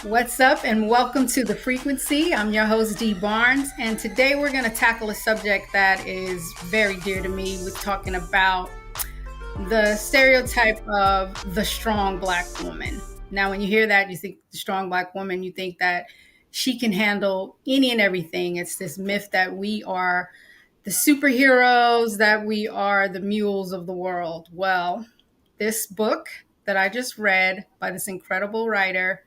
What's up, and welcome to The Frequency. I'm your host, Dee Barnes, and today we're going to tackle a subject that is very dear to me. We're talking about the stereotype of the strong Black woman. Now, when you hear that, you think the strong Black woman, you think that she can handle any and everything. It's this myth that we are the superheroes, that we are the mules of the world. Well, this book that I just read by this incredible writer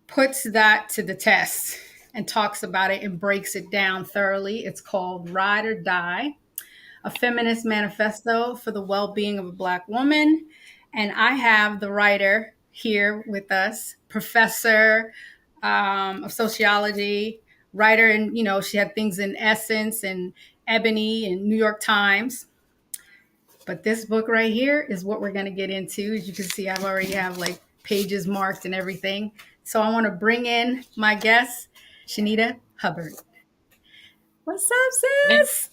puts that to the test and talks about it and breaks it down thoroughly. It's called Ride or Die, a feminist manifesto for the well-being of a Black woman. And I have the writer here with us, professor of sociology, writer, and she had things in Essence and Ebony and New York Times. But this book right here is what we're going to get into. As you can see, I've already have like pages marked and everything. So I want to bring in my guest, Shanita Hubbard. What's up, sis?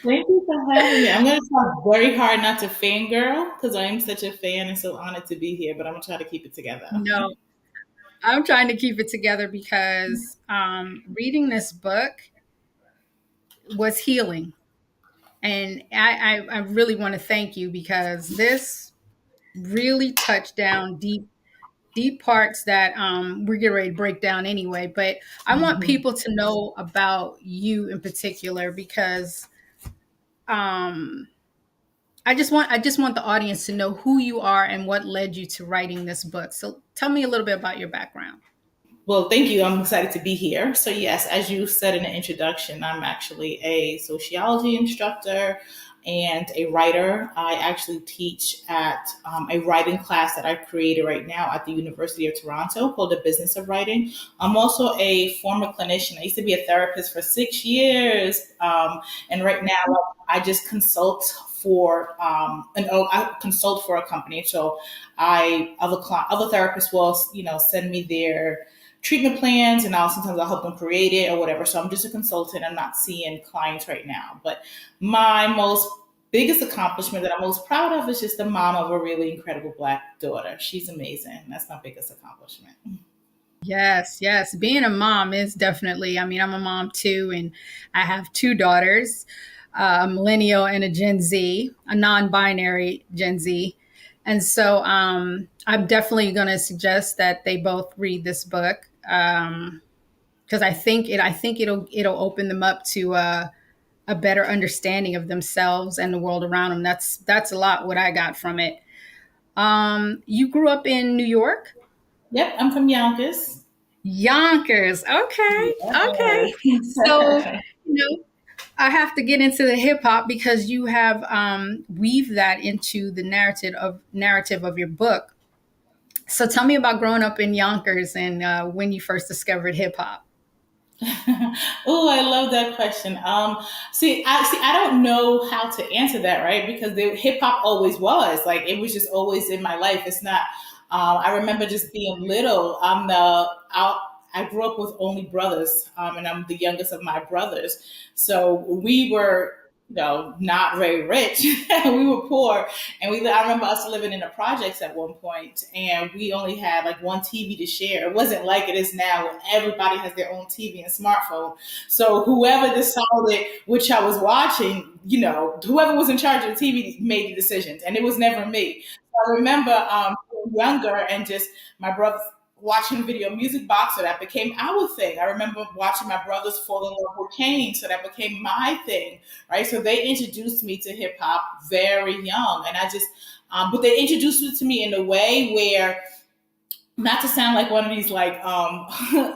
Thank you for having me. I'm going to try very hard not to fangirl because I am such a fan and so honored to be here, but I'm going to try to keep it together. No, I'm trying to keep it together because reading this book was healing. And I really want to thank you because this really touched down deep parts that we're getting ready to break down anyway. But I want people to know about you in particular because I just want the audience to know who you are and what led you to writing this book. So tell me a little bit about your background. Well, thank you. I'm excited to be here. So yes, as you said in the introduction, I'm actually a sociology instructor. and a writer. I actually teach at a writing class that I created right now at the University of Toronto called The Business of Writing. I'm also a former clinician. I used to be a therapist for 6 years, and right now I just consult for I consult for a company. So other therapists will send me their treatment plans, and I'll help them create it or whatever. So I'm just a consultant. I'm not seeing clients right now. But my most biggest accomplishment that I'm most proud of is just the mom of a really incredible Black daughter. She's amazing. That's my biggest accomplishment. Yes, yes. Being a mom is definitely, I mean, I'm a mom too, and I have two daughters, a millennial and a Gen Z, a non binary Gen Z. And so I'm definitely going to suggest that they both read this book because I think it'll open them up to a better understanding of themselves and the world around them. That's a lot what I got from it. You grew up in New York? Yep, I'm from Yonkers. Yonkers. Okay. Okay. So, Yeah. you know, I have to get into the hip hop because you have weaved that into the narrative of your book. So tell me about growing up in Yonkers and when you first discovered hip hop. Oh, I love that question. I don't know how to answer that, right? Because the hip hop always was like it was just always in my life. It's not. I remember just being little. I grew up with only brothers, and I'm the youngest of my brothers. So we were, not very rich. We were poor, and I remember us living in the projects at one point, and we only had like one TV to share. It wasn't like it is now, where everybody has their own TV and smartphone. So whoever decided which I was watching, whoever was in charge of the TV made the decisions, and it was never me. So I remember being younger and just my brother watching video music box, so that became our thing. I remember watching my brothers fall in love with Kane, so that became my thing, right? So they introduced me to hip hop very young, and I just, but they introduced it to me in a way where, not to sound like one of these like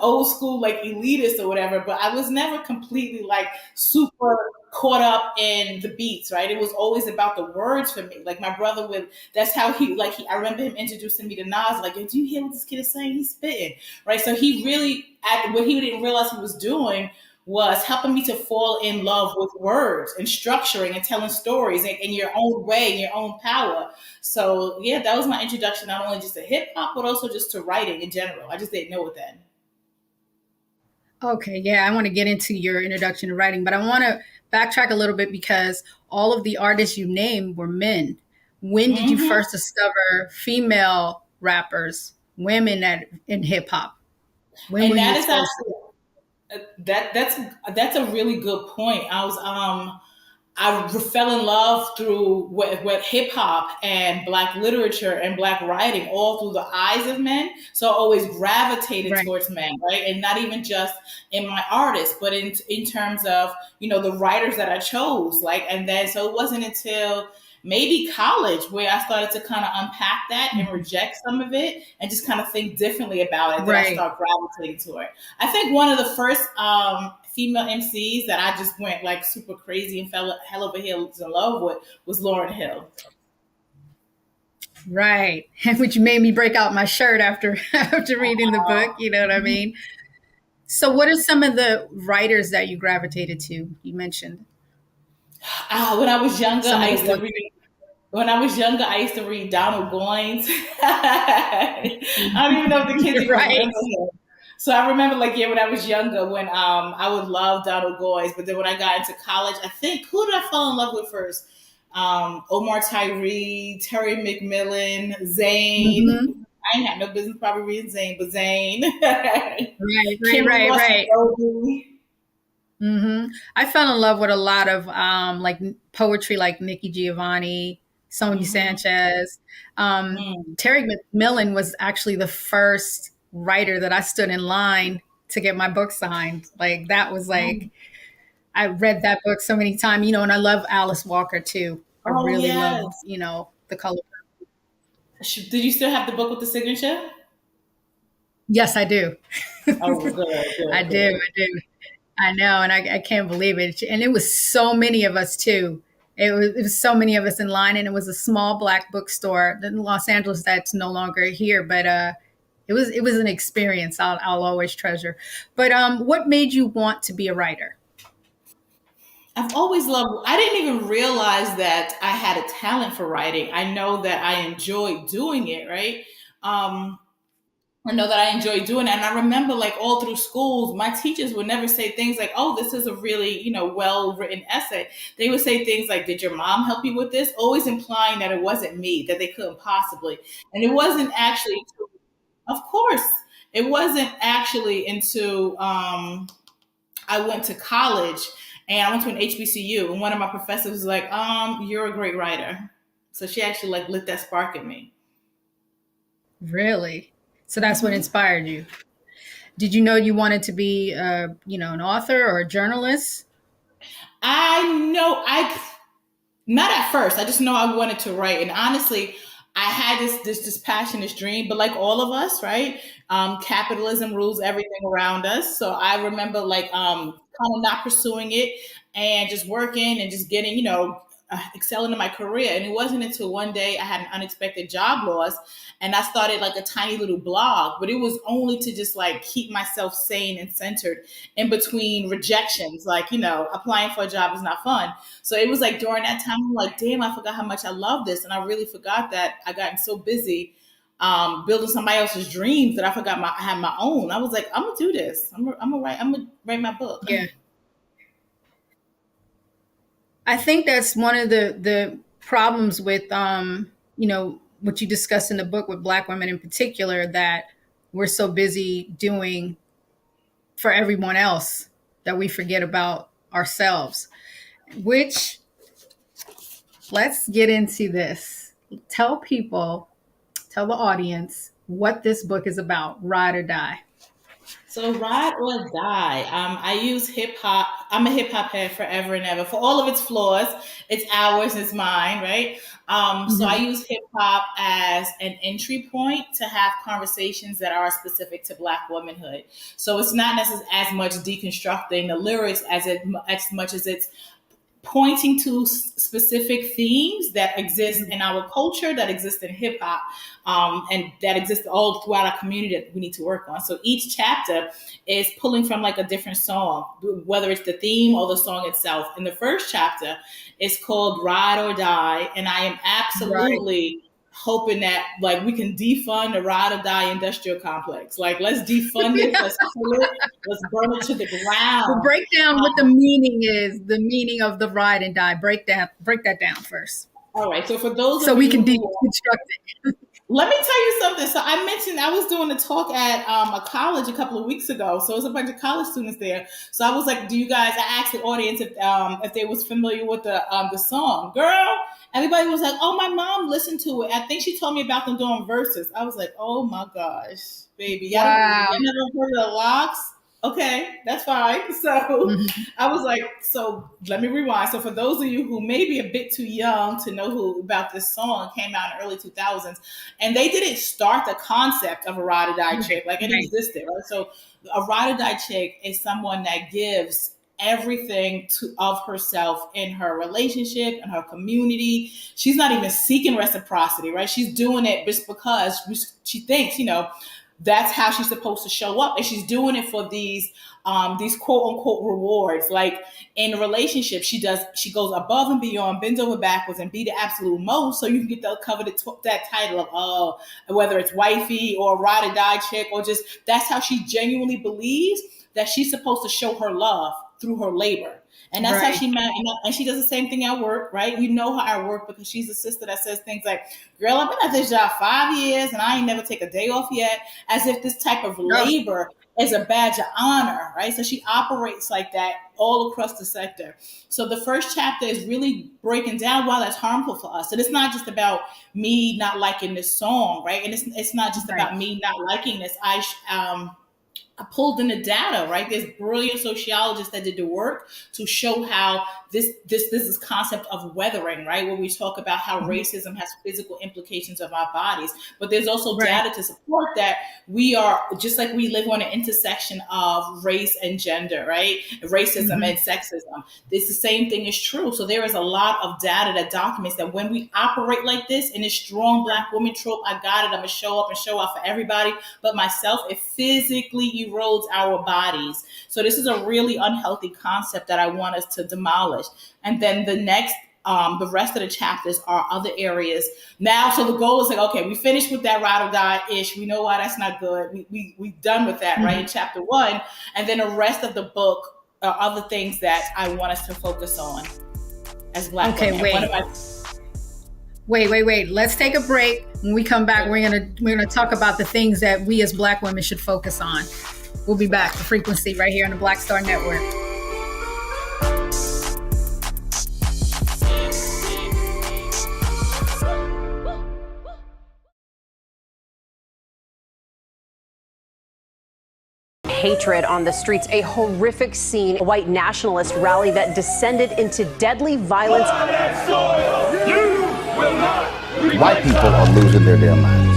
old school like elitists or whatever, but I was never completely like super caught up in the beats, right? It was always about the words for me. Like my brother would, that's how I remember him introducing me to Nas, like, do you hear what this kid is saying? He's spitting, right? So he really, what he didn't realize he was doing was helping me to fall in love with words and structuring and telling stories in your own way, in your own power. So yeah, that was my introduction, not only just to hip hop, but also just to writing in general. I just didn't know it then. Okay, yeah, I want to get into your introduction to writing, but I want to backtrack a little bit because all of the artists you named were men. When did you Hmm. first discover female rappers, women in hip hop? When were And you that is exposed to actually that's a really good point. I fell in love through what hip hop and Black literature and Black writing, all through the eyes of men. So I always it? gravitated Right. towards men, right? And not even just in my artists, but in terms of the writers that I chose. Like, and then so it wasn't until maybe college where I started to kind of unpack that and Mhm. reject some of it and just kind of think differently about it. That I Right. start gravitating to it. I think one of the first female MCs that I just went like super crazy and fell hell over heels in love with was Lauren Hill. Right. Which made me break out my shirt after after reading the book, you know what I mean? So what are some of the writers that you gravitated to? You mentioned When I was younger, some I of the used to work. read. When I was younger, I used to read Donald Goines. I don't even know if the kids even Right. remember him. So I remember, like, yeah, when I was younger, when I would love Donald Goines, but then when I got into college, I think who did I fall in love with first? Omar Tyree, Terry McMillan, Zane. Hmm. I ain't had no business probably reading Zane, but Zane, Right, right, Kim right, Ross and right. Roby. I fell in love with a lot of like poetry, like Nikki Giovanni, Sonia Mm-hmm. Sanchez. Mm. Terry McMillan was actually the first writer that I stood in line to get my book signed. Like that was like I read that book so many times, and I love Alice Walker too. I Oh really love, yes. the color. Did you still have the book with the signature? Yes, I do. Oh, good, I good, do. good. I do. I know, and I can't believe it. And it was so many of us too. It was so many of us in line, and it was a small black bookstore in Los Angeles that's no longer here. But it was an experience I'll always treasure. But what made you want to be a writer? I've always loved, I didn't even realize that I had a talent for writing. I know that I enjoy doing it, right? Um, I know that I enjoy doing it. And I remember like all through schools, my teachers would never say things like, oh, this is a really, well written essay. They would say things like, did your mom help you with this? Always implying that it wasn't me, that they couldn't possibly. And it wasn't actually, of course, it wasn't actually into, I went to college and I went to an HBCU, and one of my professors was like, you're a great writer. So she actually like lit that spark in me. Really? So that's what hmm inspired you. Did you know you wanted to be, an author or a journalist? I know I not at first. I just know I wanted to write, and honestly, I had this passion, this dream. But like all of us, right? Capitalism rules everything around us. So I remember like kind of not pursuing it and just working and just getting excelling in my career. And it wasn't until one day I had an unexpected job loss, and I started like a tiny little blog. But it was only to just like keep myself sane and centered in between rejections. Like applying for a job is not fun, so it was like during that time, I'm like, damn, I forgot how much I love this. And I really forgot that I gotten so busy building somebody else's dreams that I forgot I had my own. I was like, I'm gonna do this. I'm gonna write my book. Yeah. I think that's one of the problems with what you discuss in the book with black women in particular, that we're so busy doing for everyone else that we forget about ourselves. Which, let's get into this. Tell people, tell the audience what this book is about. Ride or Die. So ride or die. I use hip hop. I'm a hip hop head forever and ever. For all of its flaws, it's ours, it's mine, right? So I Mhm. use hip hop as an entry point to have conversations that are specific to Black womanhood. So it's not necessarily as much deconstructing the lyrics as much as it's pointing to specific themes that exist in our culture, that exist in hip hop, and that exist all throughout our community that we need to work on. So each chapter is pulling from like a different song, whether it's the theme or the song itself. And the first chapter is called Ride or Die, and I am Right. absolutely hoping that like we can defund the ride or die industrial complex. Like let's defund it, let's kill it, let's burn it to the Well, ground. break down what the meaning is, the meaning of the ride and die. Break that down first, All right. So for those so of we you can who, deconstruct it. let me tell you something. So I mentioned I was doing a talk at a college a couple of weeks ago. So it was a bunch of college students there. So I was like, "Do you guys?" I asked the audience if they was familiar with the song. Girl, everybody was like, "Oh, my mom listened to it. I think she told me about them doing verses." I was like, "Oh my gosh, baby, Wow. y'all never heard of the locks?" Okay, that's fine. So Mhm. I was like, so let me rewind. So for those of you who may be a bit too young to know who about this song, it came out in the early 2000s, and they didn't start the concept of a ride or die chick. Like it Right. existed, right? So a ride or die chick is someone that gives everything of herself in her relationship and her community. She's not even seeking reciprocity, right? She's doing it just because she thinks, that's how she's supposed to show up, and she's doing it for these quote unquote rewards. Like in a relationship, she goes above and beyond, bends over backwards, and be the absolute most, so you can get the coveted that title of whether it's wifey or ride or die chick, or just that's how she genuinely believes that she's supposed to show her love through her labor. And that's how Right. she met. And she does the same thing at work, right? You know her at work because she's a sister that says things like, girl, I've been at this job 5 years and I ain't never take a day off yet, as if this type of Oh, labor is a badge of honor, right? So she operates like that all across the sector. So the first chapter is really breaking down why that's harmful for us. And it's not just about me not liking this song, right? And it's not just right. about me not liking this. pulled in the data, right? There's brilliant sociologists that did the work to show how this is concept of weathering, right? Where we talk about how racism has physical implications of our bodies, but there's also Right. data to support that we are just like we live on an intersection of race and gender, right? Racism and sexism. It's the same thing is true. So there is a lot of data that documents that when we operate like this in this strong Black woman trope, I got it, I'm gonna show up and show out for everybody but myself, it physically erodes our bodies. So this is a really unhealthy concept that I want us to demolish. And then the rest of the chapters are other areas. Now, so the goal is like, okay, we finished with that ride or die ish. We know why that's not good. We done with that, right? In chapter 1. And then the rest of the book are other things that I want us to focus on as Black women. Wait. Let's take a break. When we come back, we're gonna talk about the things that we as Black women should focus on. We'll be back. The Frequency right here on the Black Star Network. Hatred on the streets, a horrific scene, a white nationalist rally that descended into deadly violence. White people are losing their damn minds.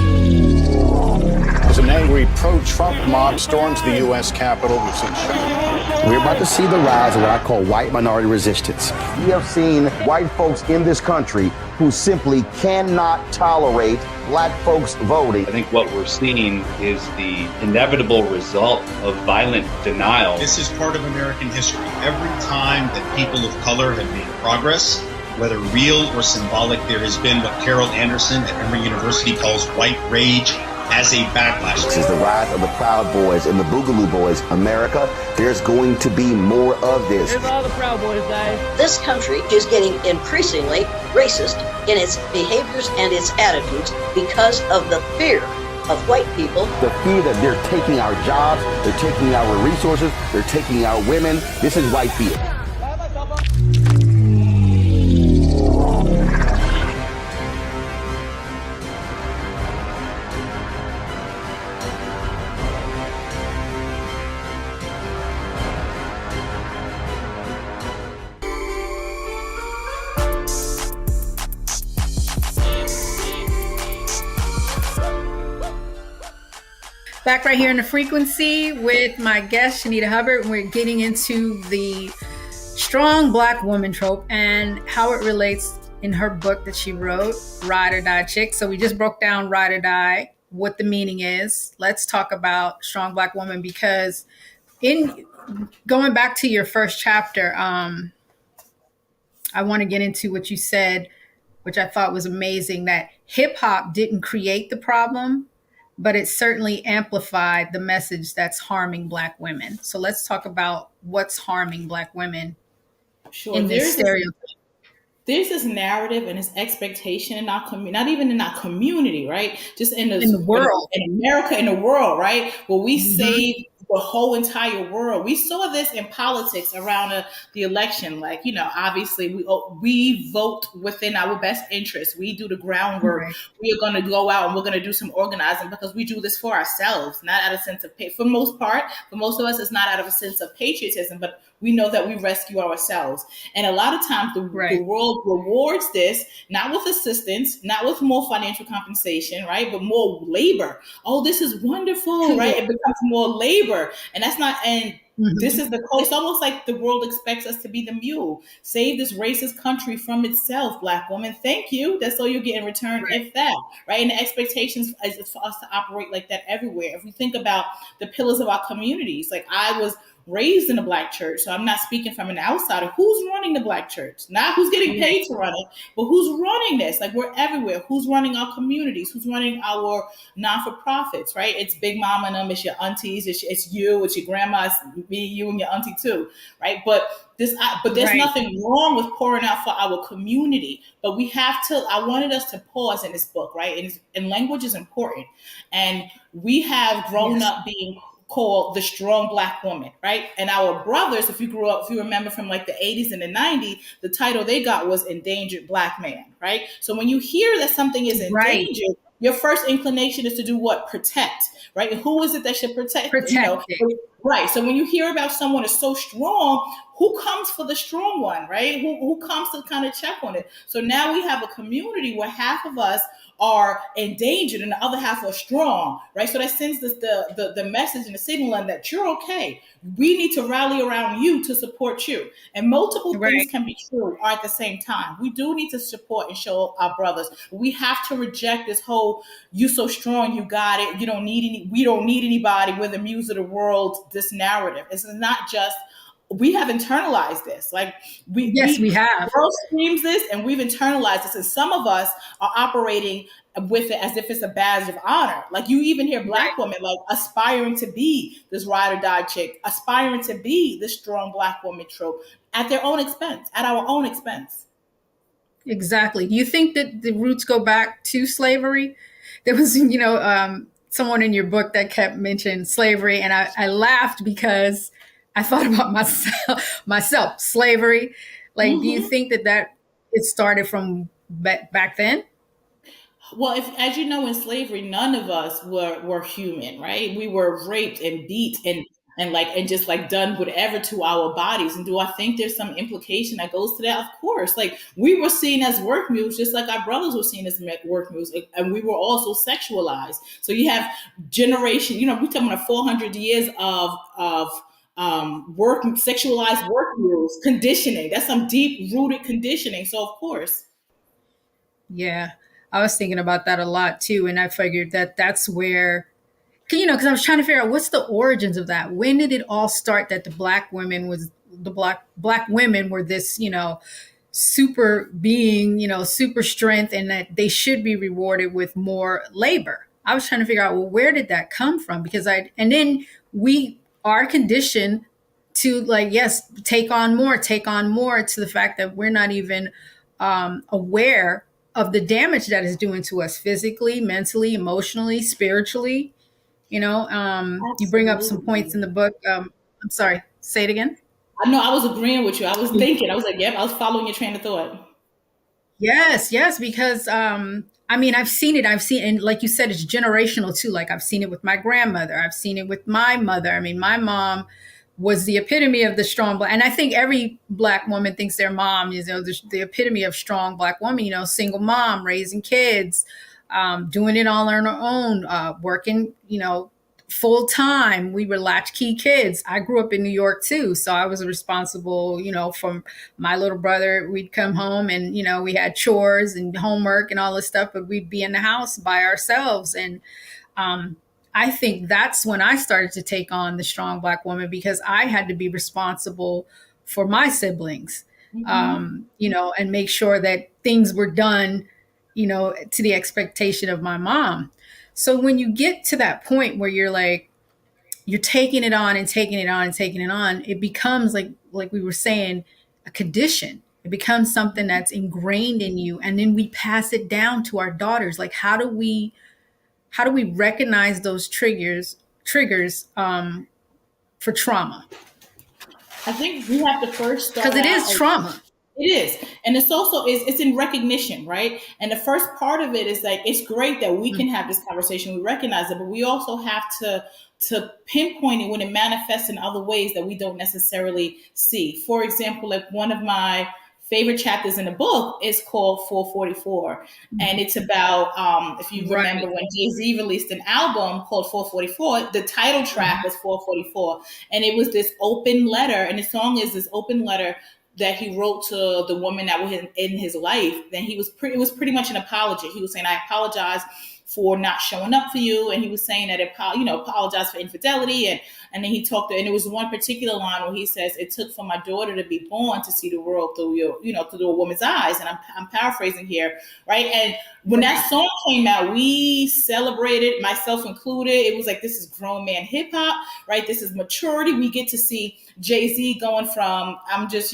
As an angry pro-Trump mob storms the U.S. Capitol, we've seen shootings. We're about to see the rise of what I call white minority resistance. We have seen white folks in this country who simply cannot tolerate Black folks voting. I think what we're seeing is the inevitable result of violent denial. This is part of American history. Every time that people of color have made progress, whether real or symbolic, there has been what Carol Anderson at Emory University calls white rage as a backlash. This is the rise of the Proud Boys and the Boogaloo Boys. America, there's going to be more of this. Here's all the Proud Boys, guys. This country is getting increasingly racist in its behaviors and its attitudes because of the fear of white people. The fear that they're taking our jobs, they're taking our resources, they're taking our women. This is white fear. Back right here in the Frequency with my guest, Shanita Hubbard. We're getting into the strong Black woman trope and how it relates in her book that she wrote, Ride or Die Chick. So we just broke down Ride or Die, what the meaning is. Let's talk about strong Black woman, because in going back to your first chapter, I want to get into what you said, which I thought was amazing, that hip hop didn't create the problem, but it certainly amplified the message that's harming Black women. So let's talk about what's harming Black women in this stereotype. There's this narrative and this expectation in our community, not even in our community, right? Just in the world, in America, in the world, right? Where we save the whole entire world. We saw this in politics around the election. Like, you know, obviously we vote within our best interest. We do the groundwork. Right. We are going to go out and we're going to do some organizing because we do this for ourselves, not out of a sense of for most part. For most of us, it's not out of a sense of patriotism, but we know that we rescue ourselves. And a lot of times the world rewards this, not with assistance, not with more financial compensation, right? But more labor. Oh, this is wonderful, right? It becomes more labor. And that's not, and this is it's almost like the world expects us to be the mule. Save this racist country from itself, Black woman. Thank you. That's all you get in return, if that, right? And the expectations is for us to operate like that everywhere. If we think about the pillars of our communities, like I was raised in a Black church, so I'm not speaking from an outsider. Who's running the Black church? Not who's getting paid to run it, but who's running this? Like, we're everywhere. Who's running our communities? Who's running our non-for-profits, right? It's Big Mama and them, it's your aunties, it's you, it's your grandma, it's me, you, and your auntie too, right? But there's nothing wrong with pouring out for our community, but we have to, I wanted us to pause in this book, right? And language is important. And we have grown up being called the strong Black woman, right? And our brothers, if you remember from like the 80s and the 90s, the title they got was endangered Black man, right? So when you hear that something is endangered, your first inclination is to do what? Protect, right? And who is it that should protect? Protect it. Right. So when you hear about someone is so strong, who comes for the strong one, right? Who comes to kind of check on it? So now we have a community where half of us are endangered and the other half are strong, right? So that sends this the message and the signal that you're okay. We need to rally around you to support you. And multiple things can be true at the same time. We do need to support and show our brothers. We have to reject this whole "you so strong, you got it, you don't need any, we don't need anybody, we're the muse of the world," this narrative. It's not just, we have internalized this. Like we have. The world screams this and we've internalized this. And some of us are operating with it as if it's a badge of honor. Like you even hear Black women like aspiring to be this ride or die chick, aspiring to be this strong Black woman trope at their own expense, at our own expense. Exactly. Do you think that the roots go back to slavery? There was, someone in your book that kept mentioning slavery, and I laughed because I thought about myself, slavery. Like, do you think that it started from back then? Well, as you know, in slavery, none of us were human, right? We were raped and beat and just like done whatever to our bodies. And do I think there's some implication that goes to that? Of course. Like we were seen as work mules, just like our brothers were seen as work mules, and we were also sexualized. So you have generation, we're talking about 400 years of work, sexualized work mules, conditioning. That's some deep rooted conditioning. So of course. Yeah, I was thinking about that a lot too, and I figured that that's where, because I was trying to figure out what's the origins of that. When did it all start that the black women were this, super being, super strength, and that they should be rewarded with more labor. I was trying to figure out, well, where did that come from? And then we are conditioned to like, yes, take on more, to the fact that we're not even aware of the damage that is doing to us physically, mentally, emotionally, spiritually. You bring up some points in the book. I'm sorry, say it again. I know, I was agreeing with you. I was thinking, I was like, yep, I was following your train of thought. Yes, because I've seen it. And like you said, it's generational too. Like I've seen it with my grandmother. I've seen it with my mother. I mean, my mom was the epitome of the strong Black. And I think every Black woman thinks their mom is the epitome of strong Black woman, single mom, raising kids, doing it all on her own, working, full time. We were latchkey kids. I grew up in New York too. So I was responsible, from my little brother. We'd come home and, we had chores and homework and all this stuff, but we'd be in the house by ourselves. And I think that's when I started to take on the strong Black woman, because I had to be responsible for my siblings, and make sure that things were done, to the expectation of my mom. So when you get to that point where you're like, you're taking it on and taking it on and taking it on, it becomes like we were saying, a condition. It becomes something that's ingrained in you. And then we pass it down to our daughters. Like, how do we recognize those triggers for trauma? I think we have to first start, because it is trauma. It is. And it's also, it's in recognition, right? And the first part of it is like, it's great that we can have this conversation. We recognize it, but we also have to pinpoint it when it manifests in other ways that we don't necessarily see. For example, like one of my favorite chapters in the book is called 444. And it's about, if you remember when Jay-Z released an album called 444, the title track was 444. And it was this open letter. And the song is this open letter that he wrote to the woman that was in his life. Then it was pretty much an apology. He was saying, I apologize for not showing up for you. And he was saying that, apologize for infidelity. And then he talked, and it was one particular line where he says, it took for my daughter to be born to see the world through through a woman's eyes. And I'm paraphrasing here, right? And when that song came out, we celebrated, myself included. It was like, this is grown man hip hop, right? This is maturity. We get to see Jay-Z going from, I'm just,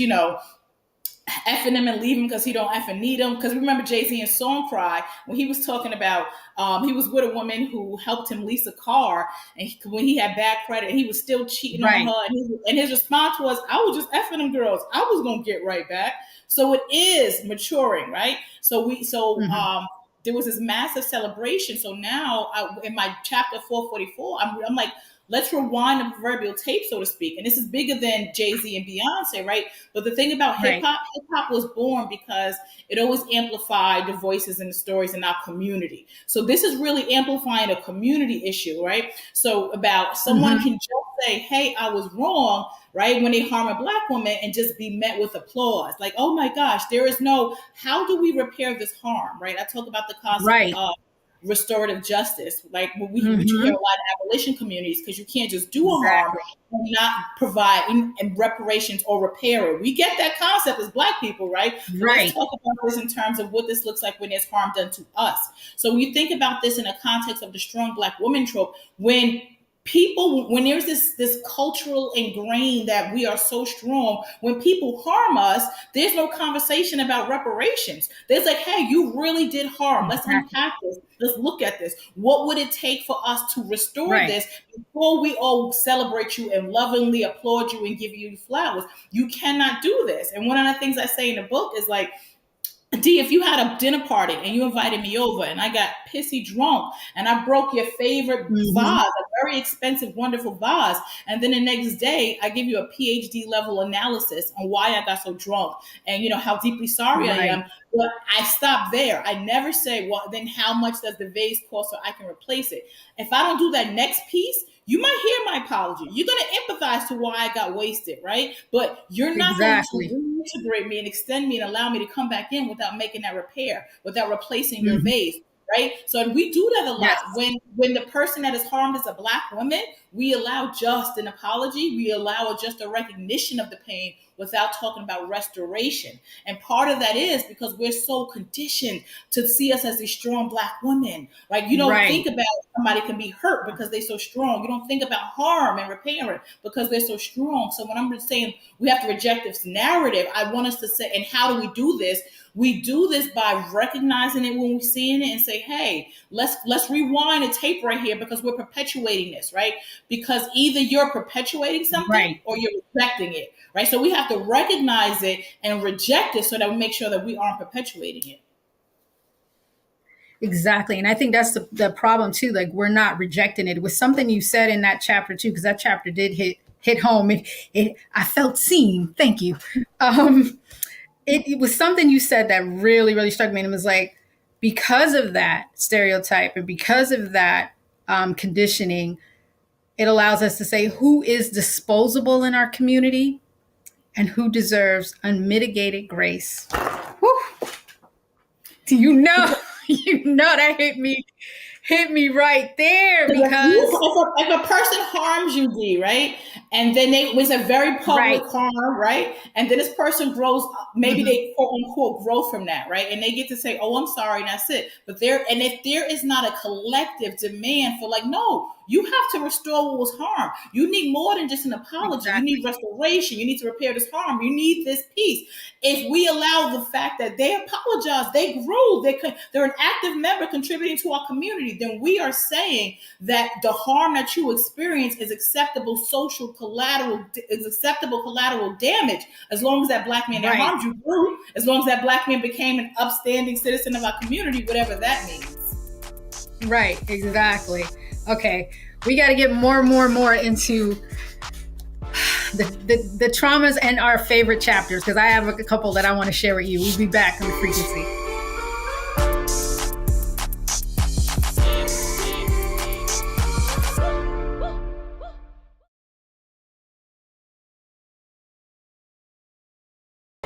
effing him and leave him because he don't effing need him. Because remember Jay-Z in Song Cry, when he was talking about, he was with a woman who helped him lease a car, and when he had bad credit, he was still cheating on her. And his response was, I was just effing them girls. I was going to get right back. So it is maturing, right? there was this massive celebration. So now in my chapter 444, I'm like, let's rewind the proverbial tape, so to speak. And this is bigger than Jay-Z and Beyonce, right? But the thing about hip hop was born because it always amplified the voices and the stories in our community. So this is really amplifying a community issue, right? So about someone can just say, hey, I was wrong, right? When they harm a Black woman and just be met with applause. Like, oh my gosh, there is no, how do we repair this harm, right? I talk about the concept of restorative justice, like what you hear a lot in abolition communities, because you can't just do a harm and not provide and reparations or repair it. We get that concept as Black people, right? Let's talk about this in terms of what this looks like when there's harm done to us. So when you think about this in the context of the strong Black woman trope, when there's this cultural ingrained that we are so strong, when people harm us, there's no conversation about reparations. There's like, hey, you really did harm. Let's unpack this. Let's look at this. What would it take for us to restore this before we all celebrate you and lovingly applaud you and give you flowers? You cannot do this. And one of the things I say in the book is like, D, if you had a dinner party and you invited me over and I got pissy drunk and I broke your favorite vase, a very expensive, wonderful vase, and then the next day I give you a PhD level analysis on why I got so drunk and you know how deeply sorry I am, but I stop there. I never say, well, then how much does the vase cost so I can replace it? If I don't do that next piece, you might hear my apology. You're going to empathize to why I got wasted, right? But you're not going to integrate me and extend me and allow me to come back in without making that repair, without replacing your vase, right? So we do that a lot. When the person that is harmed is a Black woman, we allow just an apology. We allow just a recognition of the pain without talking about restoration. And part of that is because we're so conditioned to see us as these strong Black women. Like you don't think about somebody can be hurt because they're so strong. You don't think about harm and repairing because they're so strong. So when I'm saying we have to reject this narrative, I want us to say, and how do we do this? We do this by recognizing it when we're seeing it and say, hey, let's rewind a tape right here because we're perpetuating this, right? Because either you're perpetuating something or you're rejecting it, right? So we have to recognize it and reject it so that we make sure that we aren't perpetuating it. Exactly. And I think that's the problem too. Like we're not rejecting it. It was something you said in that chapter too, because that chapter did hit home. I felt seen. Thank you. It was something you said that really, really struck me. And it was like, because of that stereotype and because of that conditioning, it allows us to say who is disposable in our community and who deserves unmitigated grace. Whew. You know that hit me right there because if a person harms you, D, right? And then it was a very public harm, right? And then this person grows up, maybe they quote unquote grow from that, right? And they get to say, oh, I'm sorry, and that's it. But if there is not a collective demand for like, no, you have to restore what was harmed. You need more than just an apology. You need restoration. You need to repair this harm. You need this peace. If we allow the fact that they apologized, they grew, they're an active member contributing to our community, then we are saying that the harm that you experience is acceptable collateral damage as long as that Black man that harmed you grew, as long as that Black man became an upstanding citizen of our community, whatever that means. Right, exactly. Okay, we got to get more into the traumas and our favorite chapters because I have a couple that I want to share with you. We'll be back on The Frequency.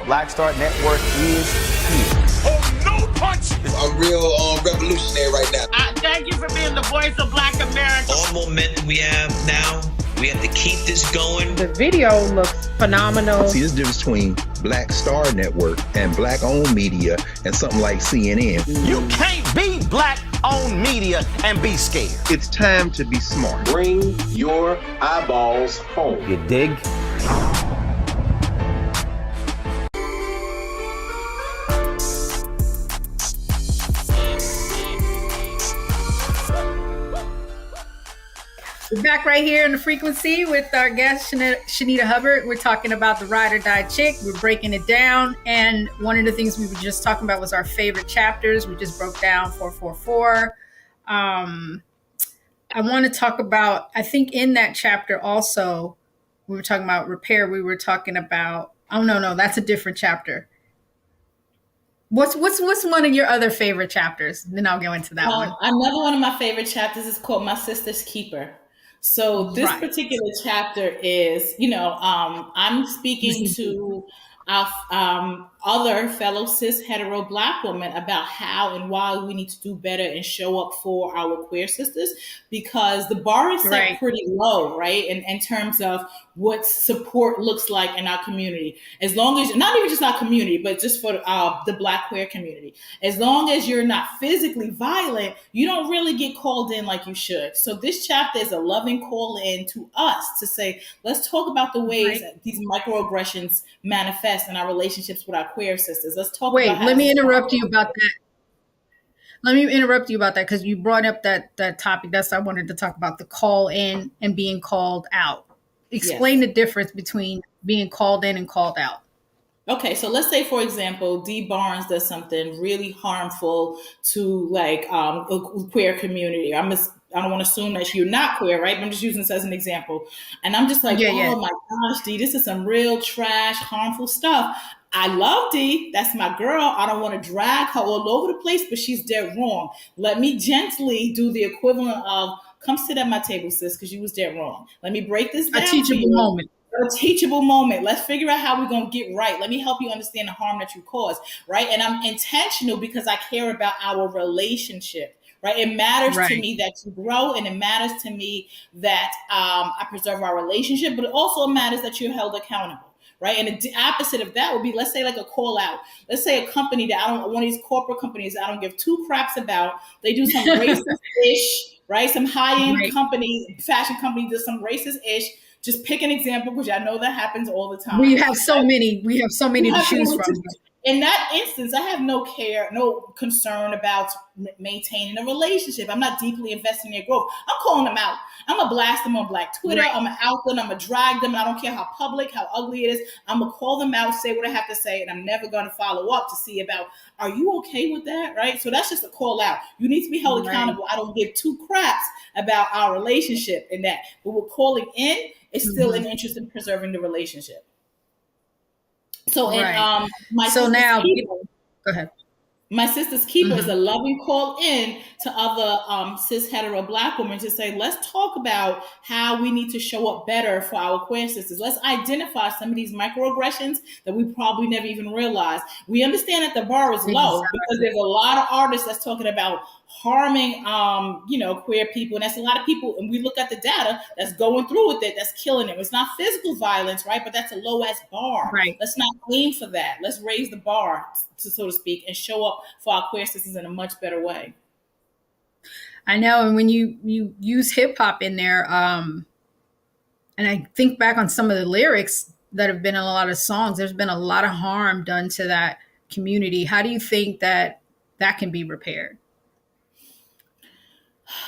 Black Star Network is here. Oh, no punch! I'm real revolutionary right now. Thank you for being the voice of Black America. All momentum we have now, we have to keep this going. The video looks phenomenal. See, there's a difference between Black Star Network and Black-owned media and something like CNN. You can't be Black-owned media and be scared. It's time to be smart. Bring your eyeballs home. You dig? We're back right here in the frequency with our guest, Shanita Hubbard. We're talking about the ride or die chick. We're breaking it down. And one of the things we were just talking about was our favorite chapters. We just broke down 444. I want to talk about, I think in that chapter also, we were talking about repair. We were talking about, oh, no, that's a different chapter. What's one of your other favorite chapters? Then I'll go into that one. Another one of my favorite chapters is called My Sister's Keeper. So this particular chapter is, I'm speaking to other fellow cis hetero Black women about how and why we need to do better and show up for our queer sisters, because the bar is set pretty low, right? In terms of what support looks like in our community. As long as, not even just our community, but just for the Black queer community. As long as you're not physically violent, you don't really get called in like you should. So this chapter is a loving call in to us to say, let's talk about the ways that these microaggressions manifest in our relationships with our queer sisters. Let's talk about let me interrupt you about that. Let me interrupt you about that because you brought up that topic. That's I wanted to talk about, the call in and being called out. Explain the difference between being called in and called out. Okay, so let's say, for example, Dee Barnes does something really harmful to like a queer community. I don't want to assume that you're not queer, right? But I'm just using this as an example. And I'm just like, my gosh, Dee, this is some real trash, harmful stuff. I love Dee. That's my girl. I don't want to drag her all over the place, but she's dead wrong. Let me gently do the equivalent of, come sit at my table, sis, because you was dead wrong. Let me break this down. A teachable moment. A teachable moment. Let's figure out how we're going to get right. Let me help you understand the harm that you caused, right? And I'm intentional because I care about our relationship. Right. It matters to me that you grow, and it matters to me that I preserve our relationship, but it also matters that you're held accountable. Right. And the opposite of that would be, let's say, like a call out. Let's say a company that one of these corporate companies I don't give two craps about. They do some racist-ish, right? Some high-end company, fashion company does some racist-ish. Just pick an example, because I know that happens all the time. We have so many to choose from. In that instance, I have no concern about maintaining a relationship. I'm not deeply invested in their growth. I'm calling them out. I'm going to blast them on Black Twitter. I'm going to out them. I'm going to drag them. And I don't care how public, how ugly it is. I'm going to call them out, say what I have to say, and I'm never going to follow up to see about, are you okay with that, right? So that's just a call out. You need to be held accountable. I don't give two craps about our relationship in that. But we're calling in. It's still an interest in preserving the relationship. So, go ahead. My Sister's Keeper is a loving call in to other cis hetero Black women to say, let's talk about how we need to show up better for our queer sisters. Let's identify some of these microaggressions that we probably never even realized. We understand that the bar is low because there's a lot of artists that's talking about harming, queer people. And that's a lot of people. And we look at the data that's going through with it, that's killing them. It's not physical violence, right? But that's a low ass bar. Right. Let's not aim for that. Let's raise the bar, so to speak, and show up for our queer sisters in a much better way. I know. And when you use hip hop in there, and I think back on some of the lyrics that have been in a lot of songs, there's been a lot of harm done to that community. How do you think that can be repaired?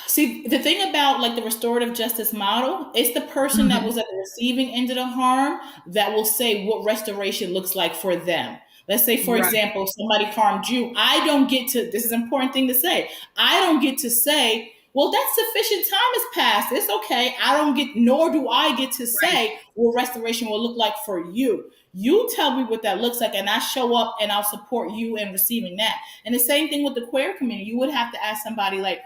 See, the thing about like the restorative justice model, it's the person that was at the receiving end of the harm that will say what restoration looks like for them. Let's say, for example, somebody harmed you. I don't get to, this is an important thing to say. I don't get to say, well, that's sufficient time has passed. It's okay. Nor do I get to say what restoration will look like for you. You tell me what that looks like, and I show up and I'll support you in receiving that. And the same thing with the queer community. You would have to ask somebody like,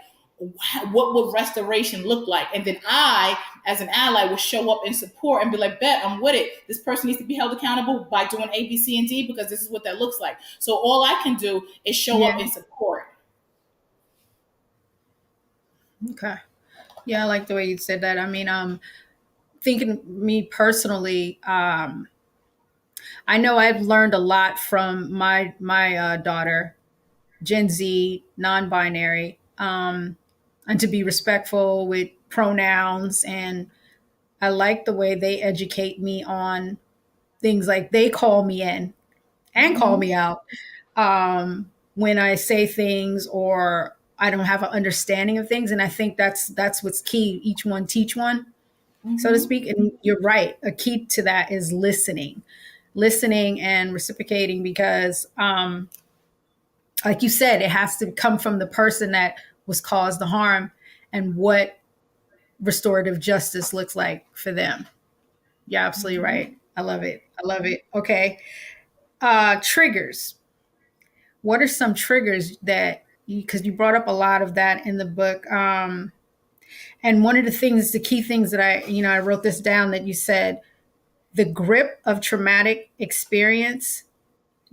what would restoration look like? And then I, as an ally, will show up and support and be like, bet, I'm with it. This person needs to be held accountable by doing A, B, C, and D, because this is what that looks like. So all I can do is show up and support. Okay. Yeah, I like the way you said that. I mean, thinking me personally, I know I've learned a lot from my daughter, Gen Z, non-binary, and to be respectful with pronouns. And I like the way they educate me on things like they call me in and call me out when I say things or I don't have an understanding of things. And I think that's what's key. Each one teach one, so to speak. And you're right. A key to that is listening and reciprocating, because like you said, it has to come from the person that was caused the harm and what restorative justice looks like for them. You're absolutely right. I love it. I love it. Okay. Triggers. What are some triggers that because you brought up a lot of that in the book. And one of the key things that I wrote this down, that you said, the grip of traumatic experience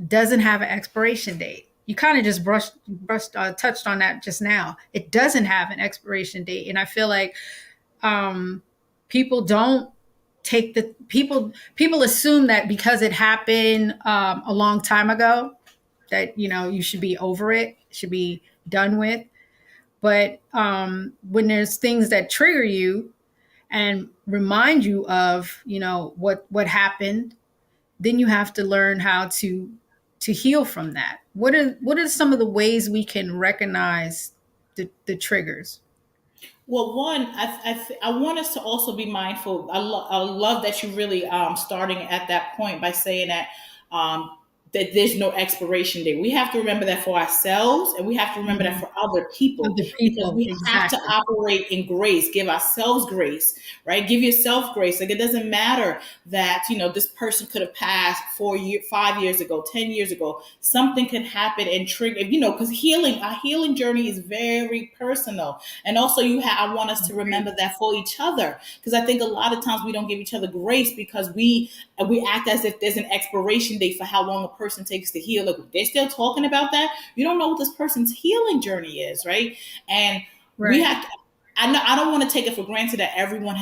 doesn't have an expiration date. You kind of just touched on that just now. It doesn't have an expiration date. And I feel like people don't take people assume that because it happened a long time ago, that you should be over it, should be done with. But when there's things that trigger you and remind you of what happened, then you have to learn how to heal from that. What are some of the ways we can recognize the triggers? Well, one, I want us to also be mindful. I love that you really starting at that point by saying um, that there's no expiration date. We have to remember that for ourselves, and we have to remember that for other people, because we have to operate in grace. Give ourselves grace, right? Give yourself grace. Like, it doesn't matter that this person could have passed 5 years ago, 10 years ago. Something could happen and trigger. Because our healing journey is very personal, and also I want us to remember that for each other, because I think a lot of times we don't give each other grace because we act as if there's an expiration date for how long a person takes to heal. Like, they're still talking about that. You don't know what this person's healing journey is, right? And we have to, I don't want to take it for granted that everyone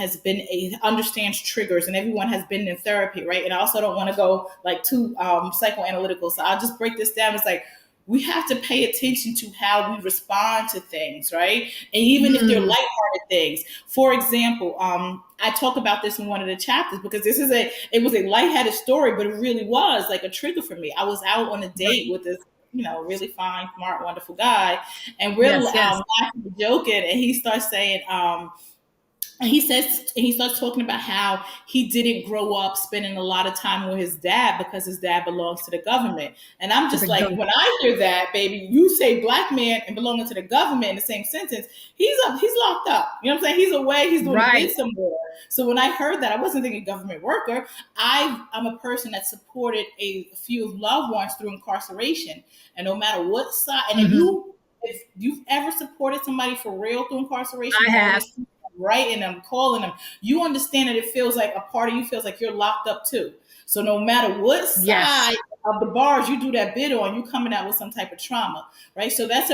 understands triggers and everyone has been in therapy, right? And I also don't want to go like too psychoanalytical. So I'll just break this down. It's like, we have to pay attention to how we respond to things, right? And even if they're lighthearted things. For example, I talk about this in one of the chapters because it was a lighthearted story, but it really was like a trigger for me. I was out on a date with this, really fine, smart, wonderful guy, and we're laughing and joking, and he starts saying, and he starts talking about how he didn't grow up spending a lot of time with his dad because his dad belongs to the government. And I'm just like, when I hear that, baby, you say black man and belonging to the government in the same sentence, he's locked up. You know what I'm saying? He's away, he's doing a bid somewhere. So when I heard that, I wasn't thinking government worker. I'm a person that supported a few loved ones through incarceration. And no matter what side, and if you've ever supported somebody for real through incarceration, I have. Writing them, calling them, you understand that it feels like a part of you feels like you're locked up too. So no matter what side of the bars you do that bid on, you coming out with some type of trauma, right? So that's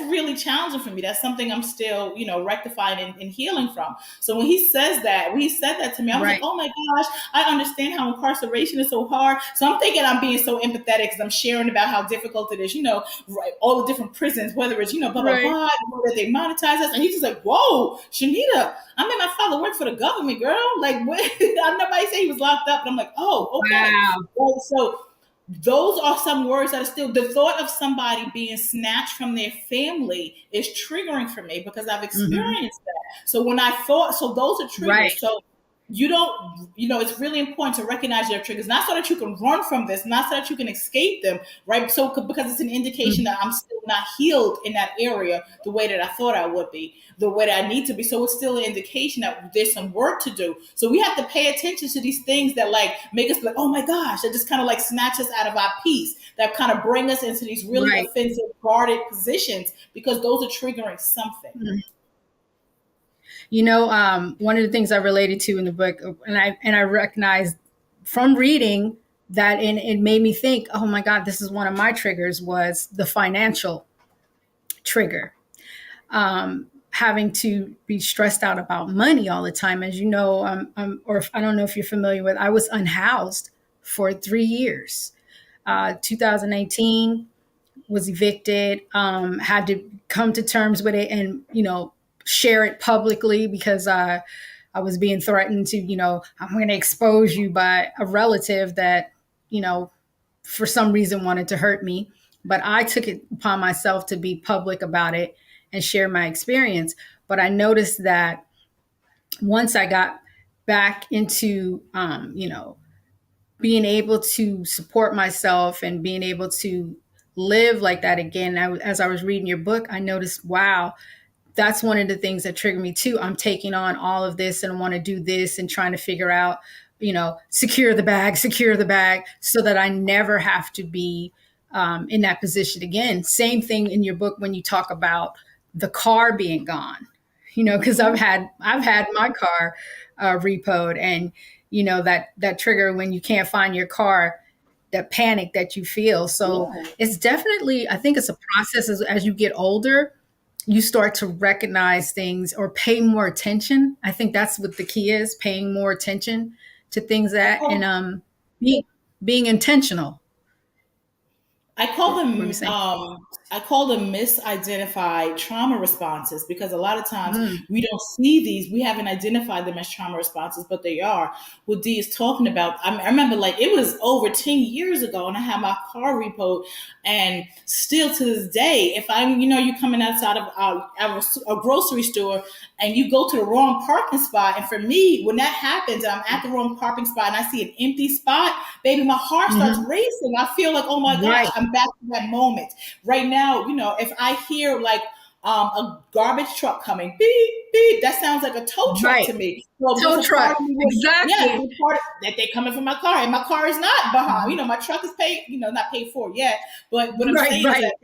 really challenging for me. That's something I'm still, rectifying and healing from. So when he said that to me, I was like, oh my gosh, I understand how incarceration is so hard. So I'm thinking I'm being so empathetic because I'm sharing about how difficult it is, all the different prisons, whether it's, blah, blah, blah, that they monetize us. And he's just like, whoa, Shanita, I mean, my father worked for the government, girl. Like, what? Nobody said he was locked up. And I'm like, oh, okay. Wow. So those are some words that are still, the thought of somebody being snatched from their family is triggering for me because I've experienced that. So those are triggers. So you don't, it's really important to recognize your triggers, not so that you can run from this, not so that you can escape them, right? So because it's an indication that I'm still not healed in that area the way that I thought I would be, the way that I need to be. So it's still an indication that there's some work to do. So we have to pay attention to these things that like make us like, oh my gosh, that just kind of like snatch us out of our peace, that kind of bring us into these really offensive, guarded positions, because those are triggering something. One of the things I related to in the book, and I recognized from reading that, and it made me think, oh my God, this is one of my triggers, was the financial trigger. Having to be stressed out about money all the time. As you know, or I don't know if you're familiar with, I was unhoused for 3 years. 2018, was evicted, had to come to terms with it and, share it publicly because I was being threatened to, I'm going to expose you by a relative that, for some reason wanted to hurt me. but I took it upon myself to be public about it and share my experience. But I noticed that once I got back into, being able to support myself and being able to live like that again, as I was reading your book, I noticed, wow, that's one of the things that triggered me too. I'm taking on all of this and want to do this and trying to figure out, secure the bag so that I never have to be in that position again. Same thing in your book when you talk about the car being gone, because I've had my car repoed, and that trigger when you can't find your car, that panic that you feel. So it's definitely, I think it's a process as you get older, you start to recognize things or pay more attention. I think that's what the key is, paying more attention to things and being intentional. I call them misidentified trauma responses, because a lot of times we don't see these. We haven't identified them as trauma responses, but they are. What Dee is talking about, I remember, like, it was over 10 years ago, and I had my car repoed, and still to this day, if you're coming outside of a grocery store and you go to the wrong parking spot, and for me, when that happens, I'm at the wrong parking spot and I see an empty spot, baby, my heart starts racing. I feel like, oh my gosh, I'm back to that moment. Right now, if I hear like a garbage truck coming, beep, beep, that sounds like a tow truck to me. So tow truck, exactly. Yeah, that they're coming from my car, and my car is not behind. My truck is paid, not paid for yet. But what I'm saying is that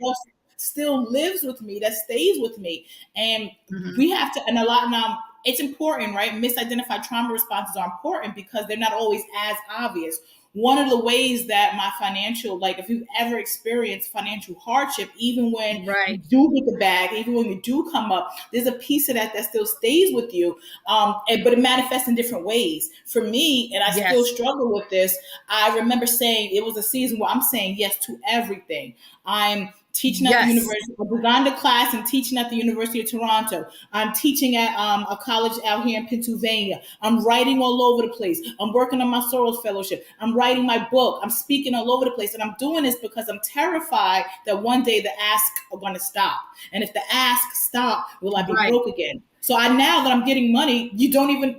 still lives with me, that stays with me. And we have to, and a lot now, it's important, right? Misidentified trauma responses are important because they're not always as obvious. One of the ways that my financial, like if you've ever experienced financial hardship, even when you do get the bag, even when you do come up, there's a piece of that still stays with you. But it manifests in different ways. For me, and I still struggle with this, I remember saying it was a season where I'm saying yes to everything. I'm teaching at the University of Uganda class and teaching at the University of Toronto. I'm teaching at a college out here in Pennsylvania. I'm writing all over the place. I'm working on my Soros Fellowship. I'm writing my book. I'm speaking all over the place. And I'm doing this because I'm terrified that one day the ask are going to stop. And if the ask stop, will I be broke again? So now that I'm getting money,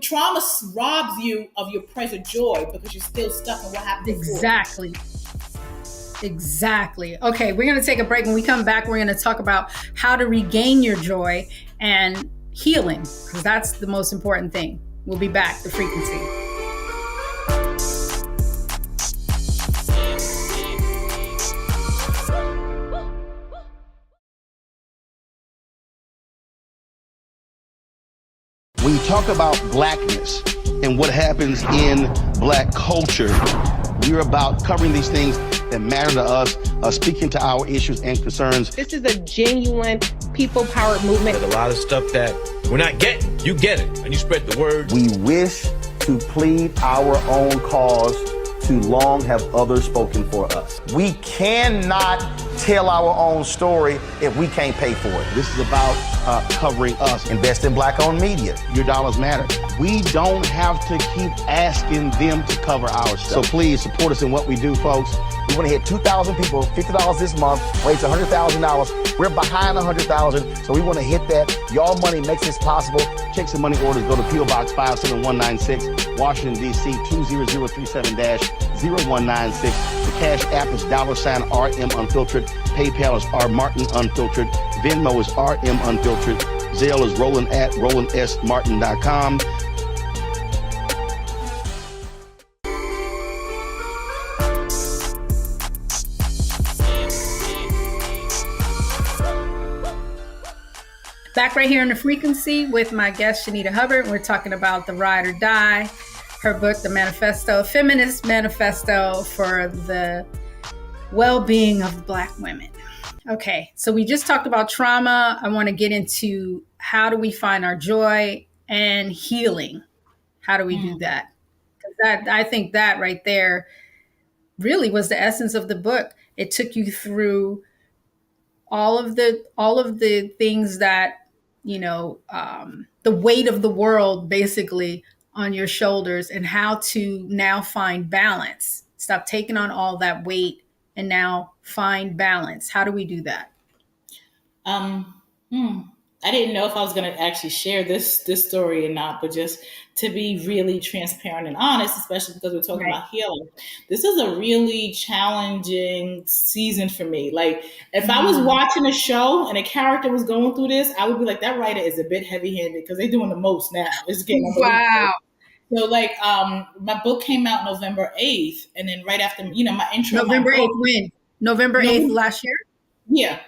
trauma robs you of your present joy because you're still stuck in what happened before. Exactly. Okay, we're going to take a break. When we come back, we're going to talk about how to regain your joy and healing, because that's the most important thing. We'll be back. The Frequency. When you talk about blackness and what happens in black culture, we're about covering these things that matter to us, speaking to our issues and concerns. This is a genuine people-powered movement. There's a lot of stuff that we're not getting. You get it, and you spread the word. We wish to plead our own cause. Too long have others spoken for us. We cannot tell our own story if we can't pay for it. This is about covering us. Invest in black-owned media. Your dollars matter. We don't have to keep asking them to cover our stuff. So please support us in what we do, folks. We want to hit 2,000 people, $50 this month, raise $100,000. We're behind 100,000, so we want to hit that. Y'all money makes this possible. Check some money orders. Go to P.O. Box 57196, Washington, D.C. 20037-0196. The Cash App is $RM Unfiltered. PayPal is R Martin Unfiltered. Venmo is RM Unfiltered. Zelle is roland@rolandsmartin.com. Back right here on The Frequency with my guest, Shanita Hubbard. We're talking about The Ride or Die, her book, The Manifesto, Feminist Manifesto for the Well-Being of Black Women. Okay, so we just talked about trauma. I want to get into how do we find our joy and healing. How do we do that? Because I think that right there really was the essence of the book. It took you through all of the things that, the weight of the world basically on your shoulders, and how to now find balance. Stop taking on all that weight and now find balance? How do we do that? Um, I didn't know if I was going to actually share this story or not, but just to be really transparent and honest, especially because we're talking about healing. This is a really challenging season for me. Like, if I was watching a show and a character was going through this, I would be like, that writer is a bit heavy-handed because they're doing the most now. It's getting unbelievable. Wow. So, like, my book came out November 8th, and then right after, my intro. November 8th when? November 8th last year? Yeah.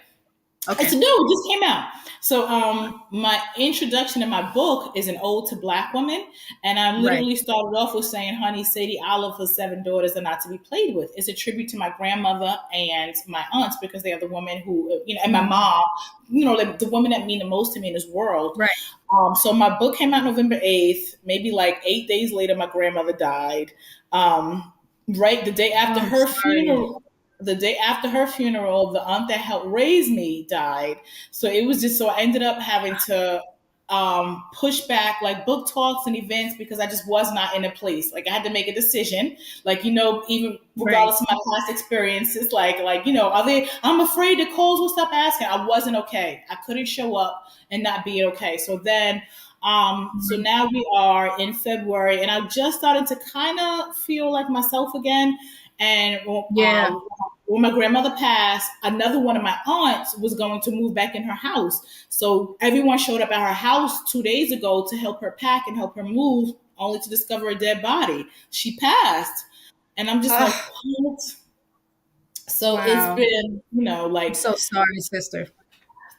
Okay. So no, it just came out. So my introduction to my book is an ode to Black women, and I literally started off with saying, "Honey, Sadie Olive, her 7 daughters are not to be played with." It's a tribute to my grandmother and my aunts because they are the women who, and my mom, like the women that mean the most to me in this world. Right. So my book came out November 8th. Maybe like 8 days later, my grandmother died. Right the day after her funeral. The day after her funeral, the aunt that helped raise me died. So it was just, so I ended up having to push back like book talks and events because I just was not in a place. Like I had to make a decision, like, even regardless of my past experiences, like, I'm afraid the calls will stop asking. I wasn't okay. I couldn't show up and not be okay. So then, so now we are in February and I just started to kind of feel like myself again. And when my grandmother passed, another one of my aunts was going to move back in her house. So everyone showed up at her house 2 days ago to help her pack and help her move, only to discover a dead body. She passed. And I'm just like, what? So it's been, I'm so sorry, sister.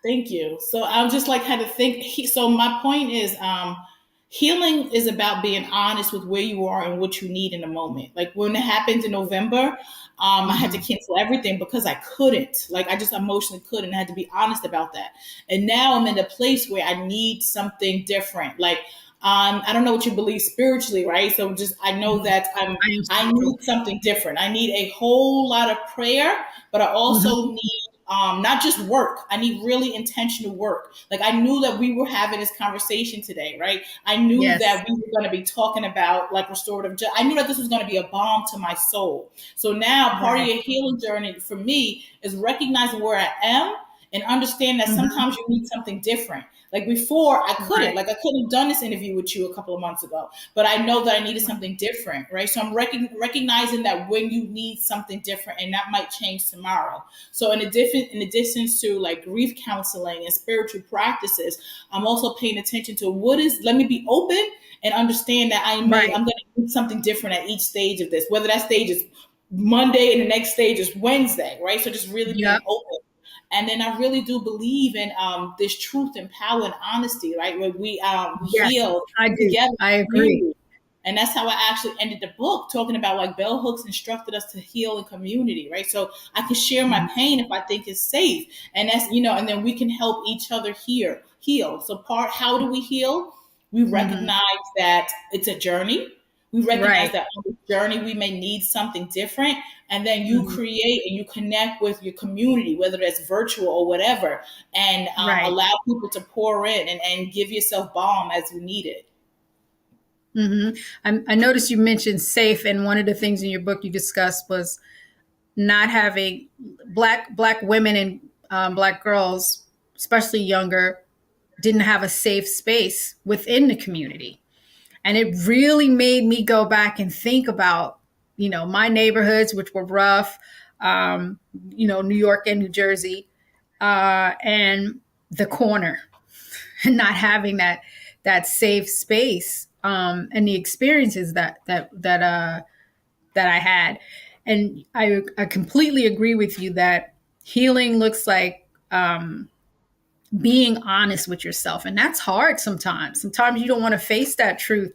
Thank you. So I'm just like, had to think. So my point is, healing is about being honest with where you are and what you need in the moment. Like when it happened in November, I had to cancel everything because I couldn't. Like I just emotionally couldn't. I had to be honest about that. And now I'm in a place where I need something different. Like I don't know what you believe spiritually, right? So just I know that I need something different. I need a whole lot of prayer, but I also need not just work. I need really intentional work. Like I knew that we were having this conversation today, right? I knew that we were going to be talking about like restorative. I knew that this was going to be a balm to my soul. So now part of your healing journey for me is recognizing where I am and understand that sometimes you need something different. Like before I couldn't, like I couldn't have done this interview with you a couple of months ago, but I know that I needed something different, right? So I'm recognizing that when you need something different and that might change tomorrow. So in addition to like grief counseling and spiritual practices, I'm also paying attention to let me be open and understand that I'm going to need something different at each stage of this, whether that stage is Monday and the next stage is Wednesday, right? So just really being open. And then I really do believe in this truth and power and honesty, right? Where we heal together. I agree. And that's how I actually ended the book, talking about like bell hooks instructed us to heal in community, right? So I can share my pain if I think it's safe. And that's, and then we can help each other heal. So how do we heal? We recognize that it's a journey. We recognize that on the journey, we may need something different. And then you create and you connect with your community, whether that's virtual or whatever, and allow people to pour in and give yourself balm as you need it. I noticed you mentioned safe. And one of the things in your book you discussed was not having black women and Black girls, especially younger, didn't have a safe space within the community. And it really made me go back and think about, my neighborhoods, which were rough, New York and New Jersey, and the corner, and not having that safe space, and the experiences that I had. And I completely agree with you that healing looks like being honest with yourself. And that's hard sometimes. Sometimes you don't want to face that truth,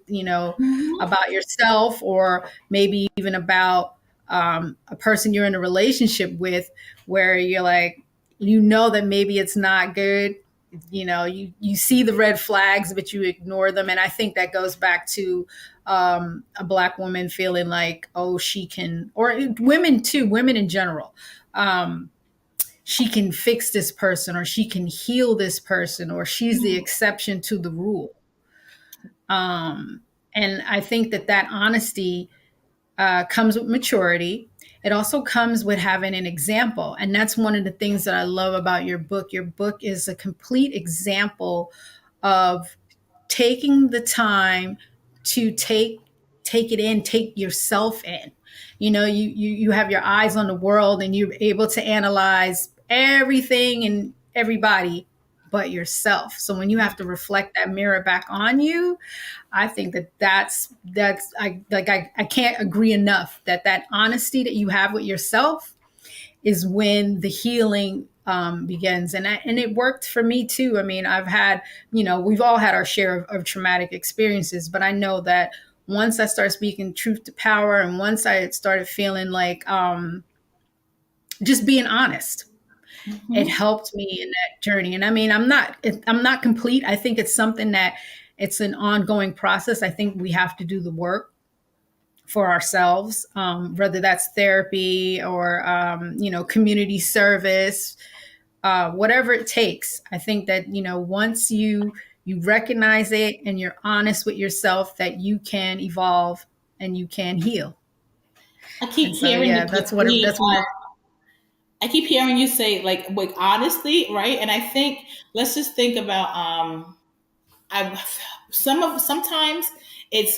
about yourself, or maybe even about a person you're in a relationship with, where you're like, that maybe it's not good. You see the red flags, but you ignore them. And I think that goes back to a Black woman feeling like, she can, or women too, women in general, she can fix this person, or she can heal this person, or she's the exception to the rule. And I think that honesty comes with maturity. it also comes with having an example. And that's one of the things that I love about your book. Your book is a complete example of taking the time to take it in, take yourself in. You have your eyes on the world and you're able to analyze everything and everybody but yourself. So when you have to reflect that mirror back on you, I think I can't agree enough that honesty that you have with yourself is when the healing begins. And it worked for me too. I mean, I've had, we've all had our share of traumatic experiences, but I know that once I started speaking truth to power, and once I started feeling like just being honest, it helped me in that journey. And I mean, I'm not complete. I think it's something that it's an ongoing process. I think we have to do the work for ourselves, whether that's therapy or, community service, whatever it takes. I think that, once you recognize it and you're honest with yourself, that you can evolve and you can heal. I keep hearing I keep hearing you say like honestly, right? And I think let's just think about sometimes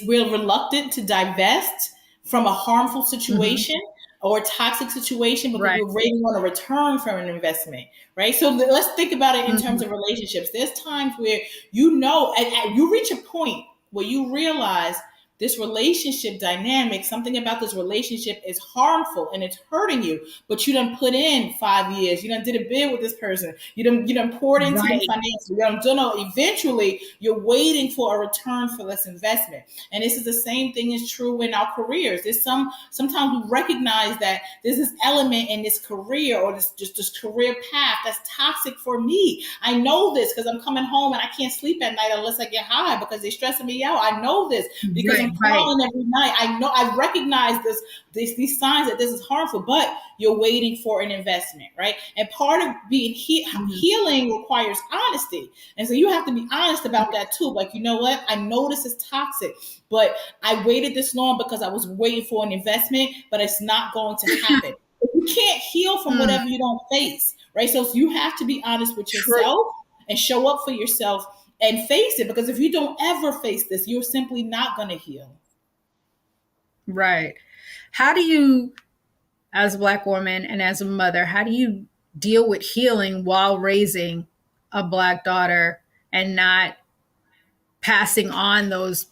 we're reluctant to divest from a harmful situation or a toxic situation because we're waiting on a return from an investment, right? So let's think about it in terms of relationships. There's times where you reach a point where you realize this relationship dynamic, something about this relationship is harmful and it's hurting you, but you done put in 5 years, you done did a bid with this person, you done poured into them financially, eventually you're waiting for a return for this investment. And this is the same thing is true in our careers. There's sometimes we recognize that there's this element in this career or this career path that's toxic for me. I know this because I'm coming home and I can't sleep at night unless I get high because they're stressing me out. I know this because I'm crawling every night. I know, I recognize these signs that this is harmful, but you're waiting for an investment, right? And part of being healing requires honesty. And so you have to be honest about that too. Like, you know what? I know this is toxic, but I waited this long because I was waiting for an investment, but it's not going to happen. You can't heal from whatever you don't face, right? So you have to be honest with yourself and show up for yourself and face it, because if you don't ever face this, you're simply not going to heal. Right. How do you, as a Black woman and as a mother, how do you deal with healing while raising a Black daughter and not passing on those,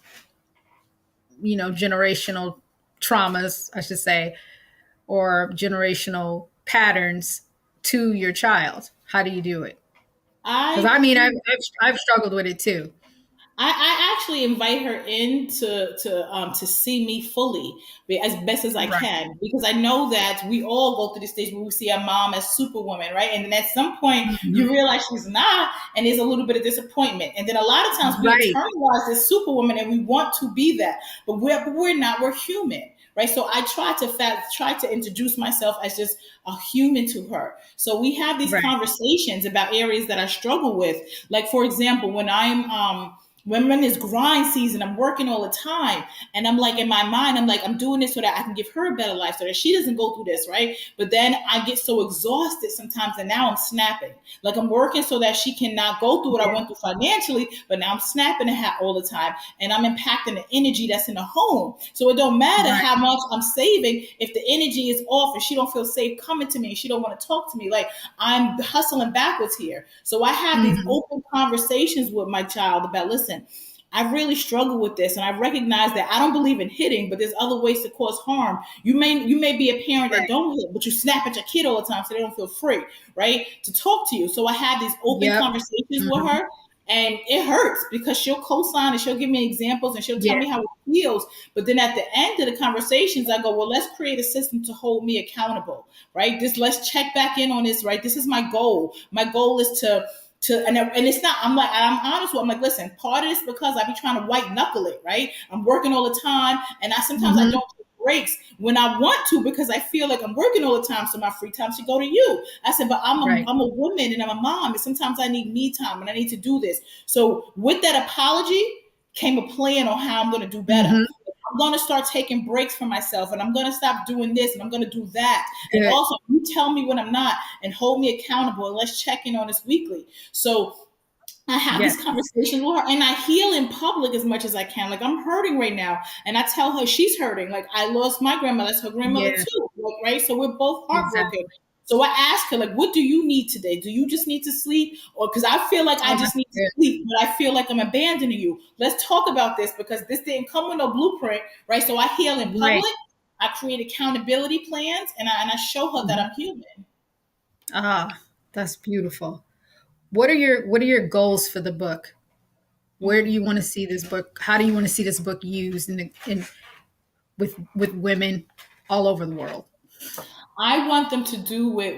generational traumas, I should say, or generational patterns to your child? How do you do it? Because I've struggled with it too. I actually invite her in to see me fully as best as I can, because I know that we all go through the stage where we see our mom as Superwoman, right? And then at some point you realize she's not, and there's a little bit of disappointment. And then a lot of times we internalize this Superwoman and we want to be that, but we're not. We're human. Right. So I try to introduce myself as just a human to her. So we have these conversations about areas that I struggle with. Like, for example, when when it's grind season, I'm working all the time. And I'm like, in my mind, I'm doing this so that I can give her a better life, so that she doesn't go through this, right? But then I get so exhausted sometimes, and now I'm snapping. Like, I'm working so that she cannot go through what I went through financially, but now I'm snapping at her all the time. And I'm impacting the energy that's in the home. So it don't matter how much I'm saving if the energy is off and she don't feel safe coming to me, she don't want to talk to me. Like, I'm hustling backwards here. So I have these open conversations with my child about, listen, I really struggle with this, and I recognize that I don't believe in hitting, but there's other ways to cause harm. You may be a parent that don't hit, but you snap at your kid all the time so they don't feel free, right, to talk to you. So I have these open conversations with her, and it hurts because she'll co-sign and she'll give me examples and she'll tell me how it feels. But then at the end of the conversations, I go, well, let's create a system to hold me accountable, right? Let's check back in on this, right? This is my goal. My goal is to and it's not, I'm honest with, I'm like, listen, part of this because I be trying to white knuckle it, right? I'm working all the time, and sometimes I don't take breaks when I want to because I feel like I'm working all the time, so my free time should go to you. I said, but I'm a woman and I'm a mom, and sometimes I need me time and I need to do this. So with that apology came a plan on how I'm going to do better. I'm going to start taking breaks for myself, and I'm going to stop doing this, and I'm going to do that. Good. And also, you tell me when I'm not, and hold me accountable, and let's check in on this weekly. So I have these conversations with her, and I heal in public as much as I can. Like, I'm hurting right now, and I tell her she's hurting. Like, I lost my grandmother, that's her grandmother too, right? So we're both heartbroken. Exactly. So I ask her, like, what do you need today? Do you just need to sleep? Or because I feel like I just need to sleep, but I feel like I'm abandoning you. Let's talk about this, because this didn't come with no blueprint, right? So I heal in public. I create accountability plans, and I show her that I'm human. Ah, that's beautiful. What are your goals for the book? Where do you want to see this book? How do you want to see this book used with women all over the world? I want them to do what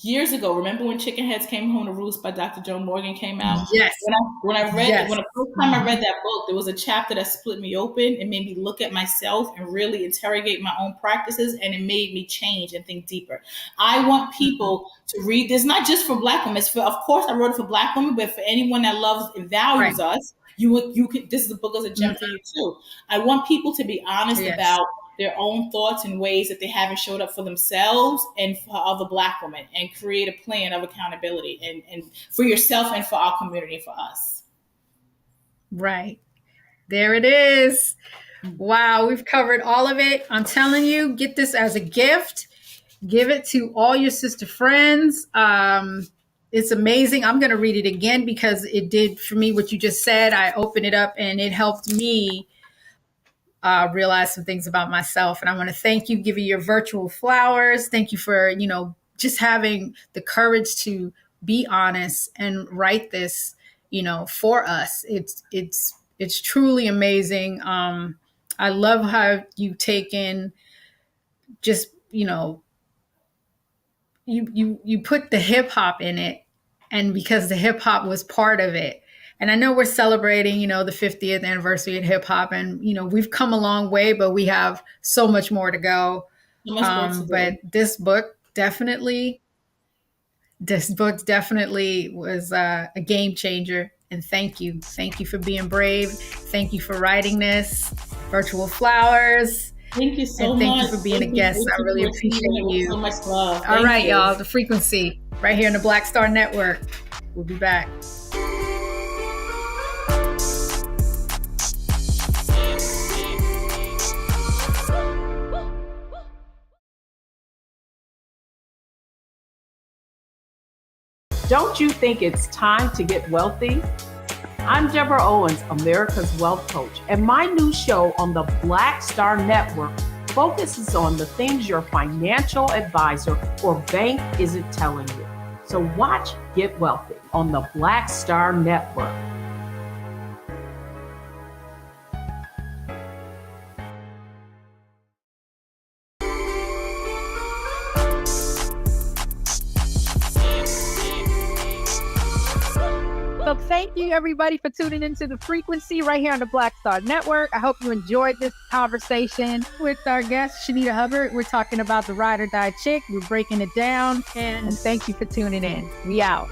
years ago. Remember when Chicken Heads Came Home to Roost by Dr. Joan Morgan came out? Yes. When the first time I read that book, there was a chapter that split me open and made me look at myself and really interrogate my own practices, and it made me change and think deeper. I want people to read this, not just for Black women. It's for, of course, I wrote it for Black women, but for anyone that loves and values us. You could. This is the book as a gem for you too. I want people to be honest about their own thoughts and ways that they haven't showed up for themselves and for other Black women, and create a plan of accountability and for yourself and for our community and for us. Right. There it is. Wow, we've covered all of it. I'm telling you, get this as a gift. Give it to all your sister friends. It's amazing. I'm going to read it again because it did for me what you just said. I opened it up and it helped me realize some things about myself. And I want to thank you, give you your virtual flowers. Thank you for, just having the courage to be honest and write this, for us. It's truly amazing. I love how you've taken just, you put the hip hop in it, and because the hip hop was part of it. And I know we're celebrating, the 50th anniversary of hip hop, and we've come a long way, but we have so much more to go. But this book definitely was a game changer. And thank you for being brave. Thank you for writing this. Virtual flowers. Thank you so much. Thank you for being a guest. I really appreciate you. So much love. All right, y'all. The Frequency right here on the Black Star Network. We'll be back. Don't you think it's time to get wealthy? I'm Deborah Owens, America's Wealth Coach, and my new show on the Black Star Network focuses on the things your financial advisor or bank isn't telling you. So watch Get Wealthy on the Black Star Network. So thank you, everybody, for tuning into The Frequency right here on the Black Star Network. I hope you enjoyed this conversation with our guest, Shanita Hubbard. We're talking about the Ride or Die Chick. We're breaking it down. And thank you for tuning in. We out.